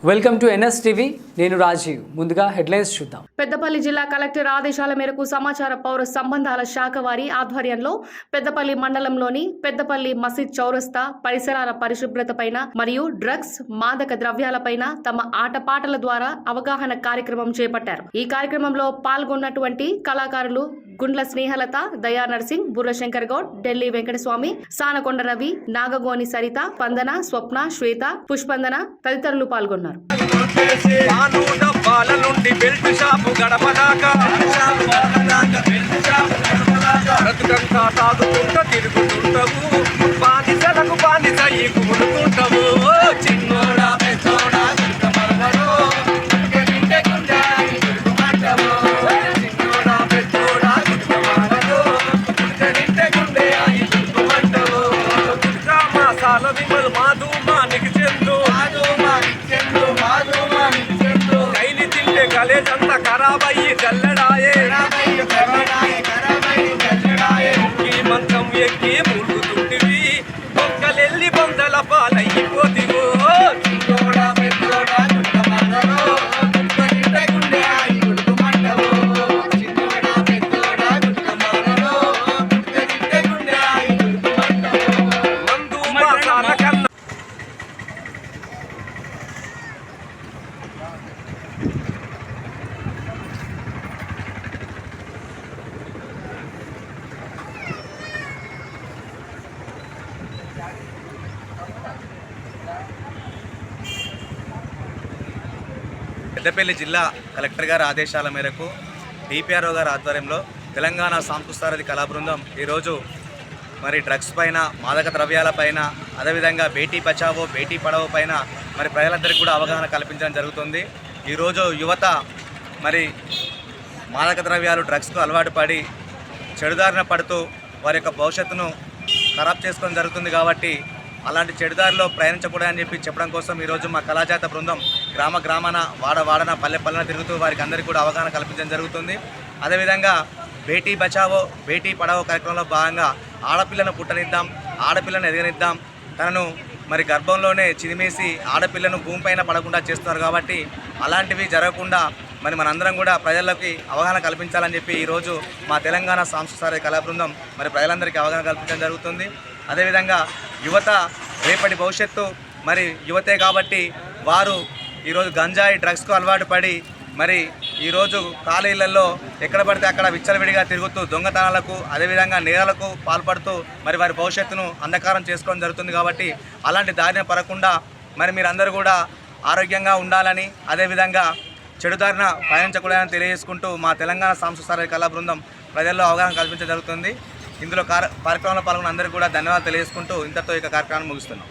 Welcome to NSTV. నేను రాజీవ్. ముందుగా headlines చూద్దాం. పెద్దపల్లి జిల్లా కలెక్టర్ ఆదేశాల మేరకు సమాచార పౌర సంబంధాల శాఖ వారి ఆధ్వర్యంలో పెద్దపల్లి మండలంలోని పెద్దపల్లి మసీద్ చౌరస్తా పరిసరాల పరిశుభ్రతపైన మరియు డ్రగ్స్ మాదక ద్రవ్యాలపైన తమ ఆటపాటల ద్వారా అవగాహన కార్యక్రమం చేపట్టారు. ఈ కార్యక్రమంలో పాల్గొన్నటువంటి కళాకారులు గుండ్ల స్నేహలత, దయా నర్సింగ్, బుర్రశంకర్ గౌడ్, ఢిల్లీ వెంకటస్వామి, సానకొండ రవి, నాగగోని సరిత, స్పందన, స్వప్న, శ్వేత, పుష్పందన తదితరులు పాల్గొన్నారు. కలేజంతా ఖరాబయ్యి జల్లడాయే ఈ మంచం ఎక్కి మురుగుతుంటివి బొక్కలెల్లి బొందల పాలయ్యిపోతివో మందు మాసాల కన్నా పెద్దపల్లి జిల్లా కలెక్టర్ గారి ఆదేశాల మేరకు డిపిఆర్ఓ గారి ఆధ్వర్యంలో తెలంగాణ సాంస్కృతిక కళా బృందం ఈరోజు మరి డ్రగ్స్ పైన, మాదక ద్రవ్యాల పైన, అదేవిధంగా బేటీ బచావో బేటీ పడావో పైన మరి ప్రజలందరికీ కూడా అవగాహన కల్పించడం జరుగుతుంది. ఈరోజు యువత మరి మాదక ద్రవ్యాలు, డ్రగ్స్కు అలవాటు పడి చెడుదారిన పడుతూ వారి యొక్క భవిష్యత్తును ఖరాబ్ చేసుకోవడం జరుగుతుంది. కాబట్టి అలాంటి చెడుదారిలో ప్రయాణించకూడదని చెప్పడం కోసం ఈరోజు మా కళాజాత బృందం గ్రామాన, వాడన, పల్లె తిరుగుతూ వారికి అందరికీ కూడా అవగాహన కల్పించడం జరుగుతుంది. అదేవిధంగా బేటీ బచావో బేటీ పడావో కార్యక్రమంలో భాగంగా ఆడపిల్లను పుట్టనిద్దాం, ఆడపిల్లను ఎదగనిద్దాం, తనను మరి గర్భంలోనే చినిమేసి ఆడపిల్లను భూమిపైన పడకుండా చేస్తున్నారు. కాబట్టి అలాంటివి జరగకుండా మరి మనందరం కూడా ప్రజలకి అవగాహన కల్పించాలని చెప్పి ఈరోజు మా తెలంగాణ సాంస్కృతిక కళా బృందం మరి ప్రజలందరికీ అవగాహన కల్పించడం జరుగుతుంది. అదేవిధంగా యువత రేపటి భవిష్యత్తు మరి యువతే కాబట్టి వారు ఈరోజు గంజాయి, డ్రగ్స్కు అలవాటు పడి మరి ఈరోజు కాలేజీలలో ఎక్కడ పడితే అక్కడ విచ్చలవిడిగా తిరుగుతూ దొంగతనాలకు, అదేవిధంగా నేరాలకు పాల్పడుతూ మరి వారి భవిష్యత్తును అంధకారం చేసుకోవడం జరుగుతుంది. కాబట్టి అలాంటి దారిన పడకుండా మరి మీరందరూ కూడా ఆరోగ్యంగా ఉండాలని, అదేవిధంగా చెడుదారిన పయనించకూడదని తెలియజేసుకుంటూ మా తెలంగాణ సాంస్కృతిక కళా బృందం ప్రజల్లో అవగాహన కల్పించడం జరుగుతుంది. ఇందులో కార్యక్రమంలో పాల్గొన్న అందరికీ కూడా ధన్యవాదాలు తెలియజేసుకుంటూ ఇంతతో ఇక కార్యక్రమాన్ని ముగిస్తున్నాం.